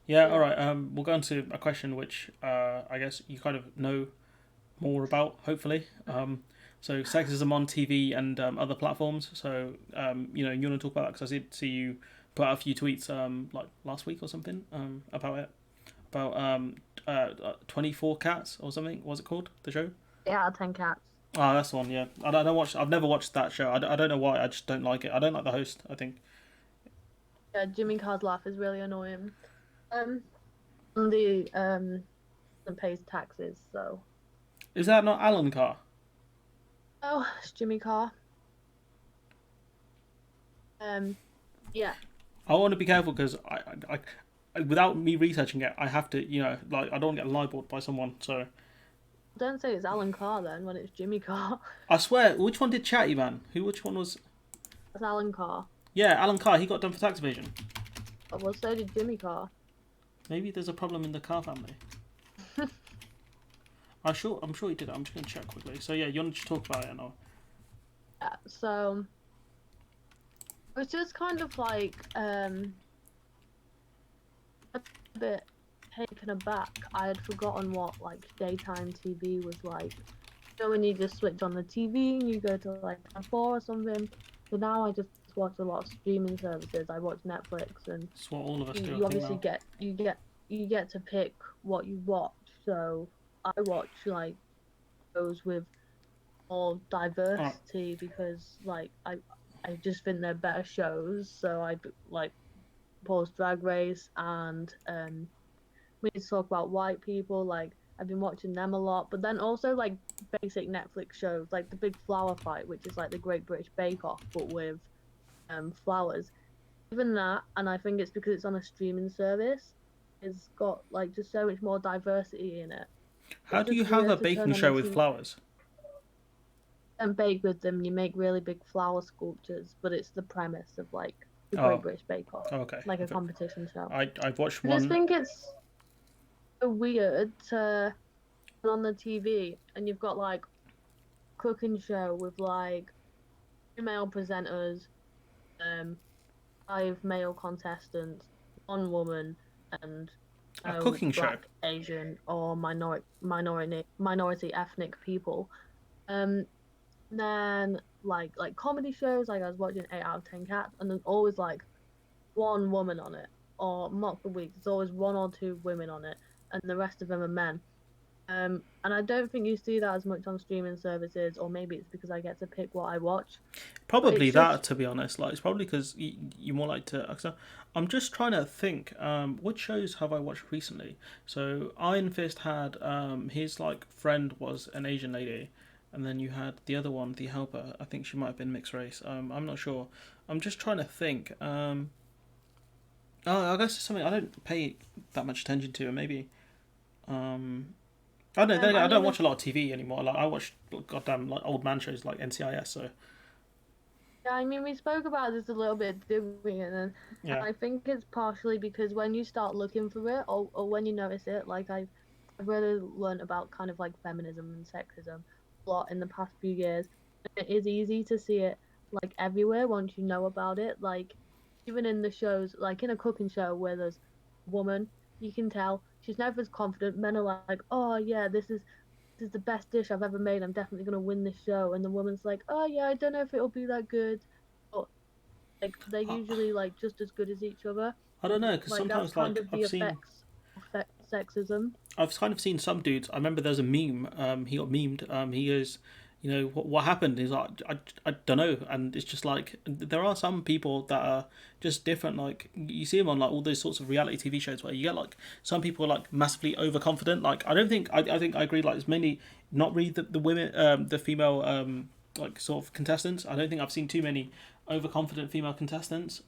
Yeah, all Yeah. right. We'll go on to a question which I guess you kind of know more about, hopefully. So sexism on TV and other platforms. So you want to talk about that because I did see you put out a few tweets like last week or something about it, about 24 Cats or something. What's it called? The show? 8 out of 10 cats. Oh, that's the one. Yeah, I don't watch. I've never watched that show. I don't know why. I just don't like it. I don't like the host. I think Yeah, Jimmy Carr's laugh is really annoying. Um, and the pays taxes, so is that not Alan Carr? oh, it's Jimmy Carr. Um, yeah. I want to be careful because without me researching it, I have to, like I don't want to get libeled by someone. So Don't say it's Alan Carr then when it's Jimmy Carr. I swear, which one did Chatty Man? Which one was? That's Alan Carr. Yeah, Alan Carr. He got done for tax evasion. Oh, well, so did Jimmy Carr. Maybe there's a problem in the Carr family. I'm sure he did. I'm just gonna check quickly. So yeah, you want to just talk about it now? Yeah, so it was just kind of like a bit taken aback. I had forgotten what like daytime TV was like. You know when you just switch on the TV and you go to like Channel 4 or something. So now I just watch a lot of streaming services. I watch Netflix, and It's what all of us do, I you think obviously now. get to pick what you watch. So I watch like those with more All right. diversity because like I just think they're better shows. So I like Paul's Drag Race and we need to talk about white people. Like I've been watching them a lot, but then also like basic Netflix shows like the Big Flower Fight, which is like the Great British Bake Off but with flowers. Even that, and I think it's because it's on a streaming service, it's got like just so much more diversity in it. How It's do you just have a weird to turn baking on the show with TV flowers? and bake with them. You make really big flower sculptures, but it's the premise of like the Great Oh, British Bake Off, okay. like a competition show. I've watched I just one. think it's so weird to turn on the TV and you've got like cooking show with like female presenters, um, 5 male contestants, one woman, and A cooking show. black, Asian, or minority ethnic people. Um, then like comedy shows, like I was watching 8 out of 10 cats, and there's always like one woman on it, or Mock the Week. There's always one or two women on it, and the rest of them are men. And I don't think you see that as much on streaming services, or maybe it's because I get to pick what I watch. But Probably it's that, just to be honest. Like, it's probably because you more like to. So I'm just trying to think. What shows have I watched recently? So Iron Fist had his like friend was an Asian lady, and then you had the other one, the helper. I think she might have been mixed race. I'm not sure. I'm just trying to think. Oh, I guess it's something I don't pay that much attention to, and maybe. Um, I don't. Then again, I I don't mean watch a lot of TV anymore. Like I watch goddamn like old man shows like NCIS. So we spoke about this a little bit, didn't we? And yeah. I think it's partially because when you start looking for it, or when you notice it, like I've really learned about kind of like feminism and sexism a lot in the past few years. It is easy to see it like everywhere once you know about it. Like even in the shows, like in a cooking show where there's a woman, you can tell she's never as confident. Men are like, oh yeah, this is the best dish I've ever made. I'm definitely gonna win this show. And the woman's like, oh yeah, I don't know if it'll be that good. But like they're I, usually like just as good as each other. I don't know because Like that's sometimes kind like of the effects of sexism. I've kind of seen some dudes. I remember there's a meme. He got memed. He goes, what happened? He's like, I don't know. And it's just like there are some people that are just different. Like you see them on like all those sorts of reality TV shows where you get like some people are like massively overconfident. Like I don't think I think I agree. Like it's mainly not really the women, the female like sort of contestants. I don't think I've seen too many overconfident female contestants.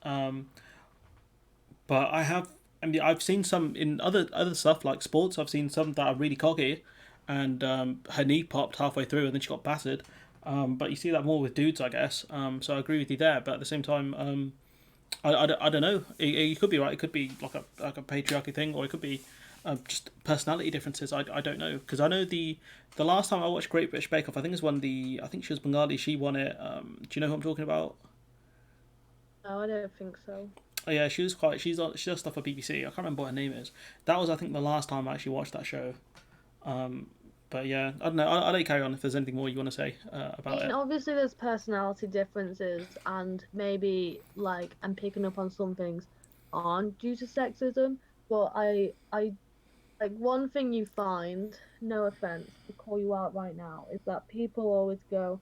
But I mean, I've seen some in other stuff like sports. I've seen some that are really cocky, and her knee popped halfway through, and then she got battered. But you see that more with dudes, I guess. So I agree with you there. But at the same time, I don't know. You could be right. It could be like a patriarchy thing, or it could be just personality differences. I don't know because I know the last time I watched Great British Bake Off, I think it was one the I think she was Bengali. She won it. Do you know who I'm talking about? No, I don't think so. Oh yeah, she was quite. She does stuff for BBC. I can't remember what her name is. That was, I think, the last time I actually watched that show. Um, but yeah, I don't know. I'll let you carry on if there's anything more you want to say I about mean, it. obviously there's personality differences, and maybe like I'm picking up on some things aren't due to sexism, but I like one thing you find, no offense to call you out right now, is that people always go,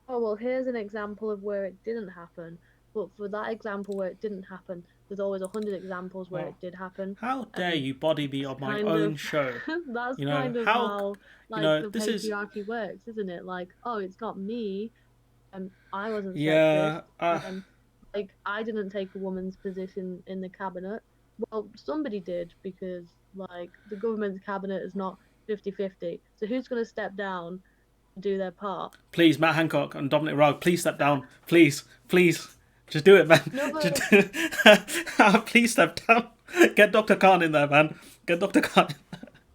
oh, well, here's an example of where it didn't happen. But for that example where it didn't happen, there's always 100 examples where Well, it did happen. how dare And you body me that's on my kind own of show? that's You know kind of how? how You like know the this is. patriarchy works, isn't it? Like, oh, it's not me. I wasn't sexist. Yeah. Um, like I didn't take a woman's position in the cabinet. Well, somebody did because like the government's cabinet is not 50-50. So who's going to step down and do their part? Please, Matt Hancock and Dominic Raab, please step down. Please, please, just do it, man. Another Just please step down. Get Dr. Khan in there, man. Get Dr. Khan.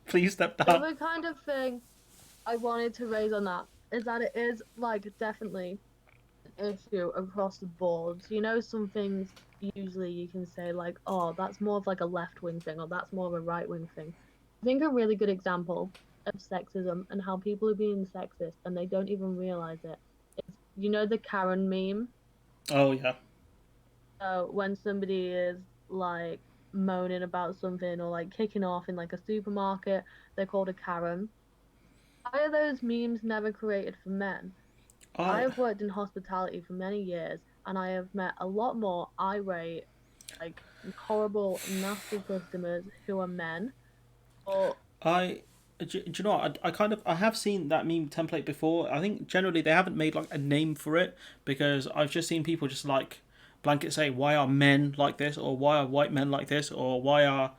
Please step down. another kind of thing I wanted to raise on that is that it is like definitely an issue across the board. You know, some things usually you can say like, oh, that's more of like a left wing thing or that's more of a right wing thing. I think a really good example of sexism and how people are being sexist and they don't even realize it is, you know, the Karen meme. Oh yeah. So when somebody is like moaning about something or like kicking off in like a supermarket, they're called a Karen. Why are those memes never created for men? I I have worked in hospitality for many years and I have met a lot more irate, like horrible, nasty customers who are men. Or I do you know what? I kind of I have seen that meme template before. I think generally they haven't made like a name for it because I've just seen people just like blanket say why are men like this or why are white men like this or why are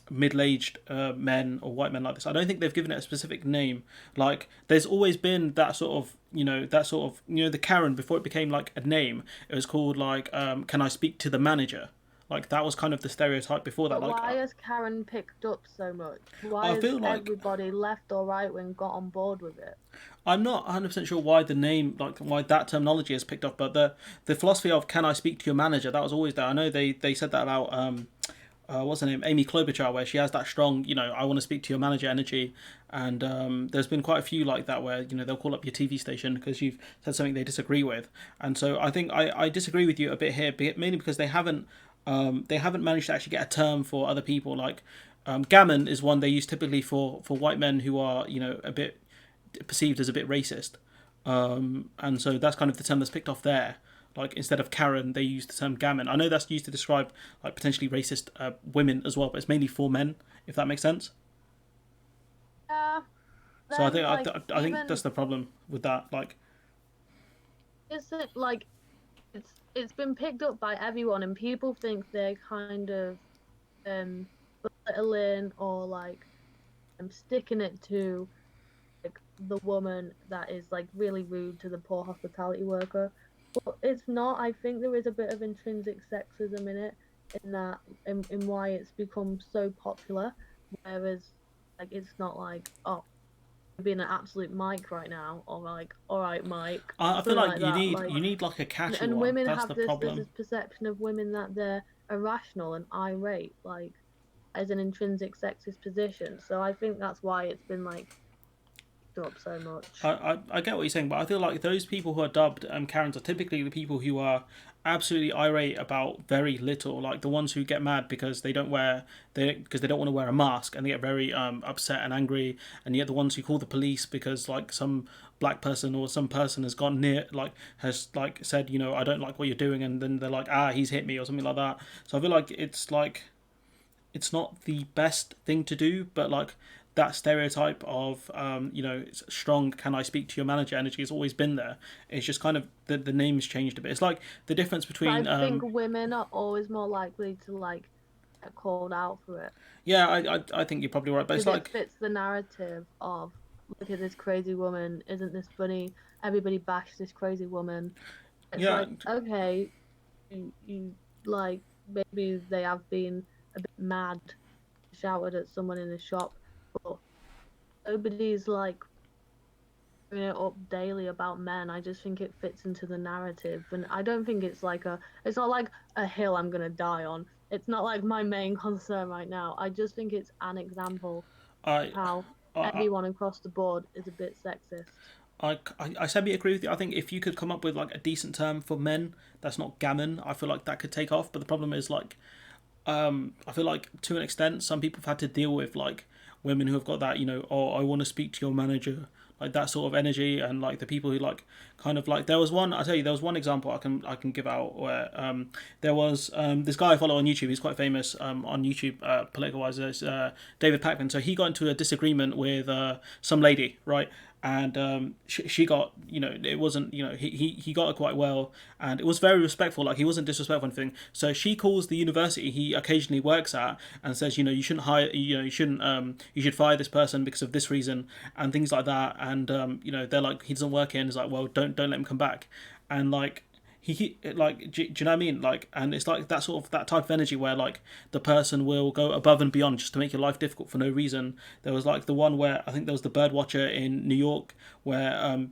middle-aged men or white men like this. I don't think they've given it a specific name. Like there's always been that sort of the Karen before it became like a name. It was called like can I speak to the manager? Like that was kind of the stereotype before that. but Like why has Karen picked up so much? Why I has feel like everybody, left or right wing, got on board with it? I'm not 100% sure why the name, like why that terminology is picked up, but the philosophy of can I speak to your manager, that was always there. I know they said that about what's her name, Amy Klobuchar, where she has that strong, I want to speak to your manager energy, and there's been quite a few like that where they'll call up your TV station because you've said something they disagree with, and so I think I disagree with you a bit here, mainly because they haven't managed to actually get a term for other people like. Gammon is one they use typically for white men who are a bit perceived as a bit racist, and so that's kind of the term that's picked off there. Like instead of Karen, they use the term gammon. I know that's used to describe like potentially racist women as well, but it's mainly for men, if that makes sense. Yeah, So I then think like I think that's even the problem with that. Like, isn't like it's been picked up by everyone and people think they're kind of um belittling or like sticking it to like the woman that is like really rude to the poor hospitality worker. But it's not. I think there is a bit of intrinsic sexism in it, in that in why it's become so popular. Whereas like it's not like, oh, you're being an absolute Mike right now, or like, all right, Mike, I feel something like like you that. need Like, you need like a and, catchy and one. women That's have the this, there's problem. this perception of women that they're irrational and irate, like as an intrinsic sexist position. So I think that's why it's been like up so much. I get what you're saying, but I feel like those people who are dubbed Karens are typically the people who are absolutely irate about very little, like the ones who get mad because they don't want to wear a mask and they get very upset and angry, and yet the ones who call the police because like some black person or some person has gone near like has like said I don't like what you're doing, and then they're like he's hit me or something like that. So I feel like it's not the best thing to do, but like that stereotype of strong can I speak to your manager energy has always been there. It's just kind of the name's changed a bit. It's like the difference But I between think women are always more likely to like get called out for it yeah, I think you're probably right, but it's because it like fits the narrative of look at this crazy woman, isn't this funny? Everybody bash this crazy woman. It's yeah. like, okay, you like maybe they have been a bit mad, shouted at someone in a shop, but nobody's like bringing it up daily about men. I just think it fits into the narrative, and I don't think it's like it's not like a hill I'm gonna die on. It's not like my main concern right now. I just think it's an example of I, how I, everyone across the board is a bit sexist. I semi agree with you. I think if you could come up with like a decent term for men that's not gammon, I feel like that could take off. But the problem is like I feel like to an extent, some people have had to deal with like women who have got that, oh, I want to speak to your manager, like that sort of energy, and like the people who like kind of like there was one. I tell you, there was one example I can give out where there was this guy I follow on YouTube. He's quite famous on YouTube, political wise. There's David Packman. So he got into a disagreement with some lady, right? And she got, it wasn't, he got her quite well, and it was very respectful, like he wasn't disrespectful or anything. So she calls the university he occasionally works at and says, you shouldn't hire, you shouldn't you should fire this person because of this reason and things like that. And they're like, he doesn't work here, and it's like, well, don't let him come back. And like he like, do you know what I mean? Like, and it's like that sort of that type of energy where like the person will go above and beyond just to make your life difficult for no reason. There was like the one where I think there was the bird watcher in New York where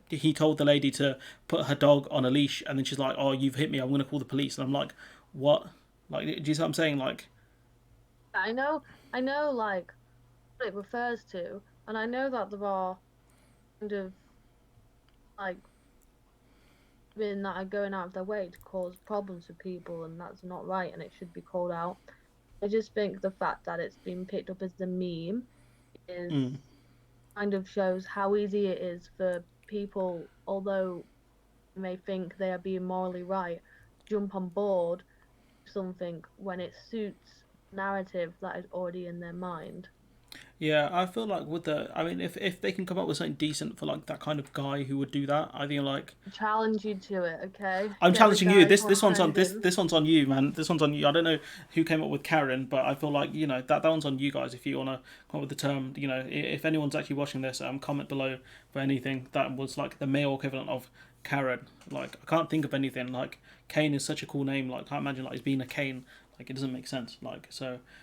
he told the lady to put her dog on a leash, and then she's like, oh, you've hit me, I'm gonna call the police. And I'm like, what? Like, do you see what I'm saying? Like, I know, like what it refers to, and I know that there are kind of like women that are going out of their way to cause problems for people, and that's not right, and it should be called out. I just think the fact that it's been picked up as the meme is mm, kind of shows how easy it is for people, although they may think they are being morally right, jump on board something when it suits narrative that is already in their mind. yeah, I feel like with I mean, if they can come up with something decent for like that kind of guy who would do that, I think like Challenge you to it, okay? I'm Get the challenging you. guy This one's on trending. this one's on you, man. This one's on you. I don't know who came up with Karen, but I feel like that one's on you guys. If you wanna come up with the term, if anyone's actually watching this, comment below for anything that was like the male equivalent of Karen. Like I can't think of anything. Like Kane is such a cool name. Like I can't imagine like he's being a Kane. Like it doesn't make sense. Like so,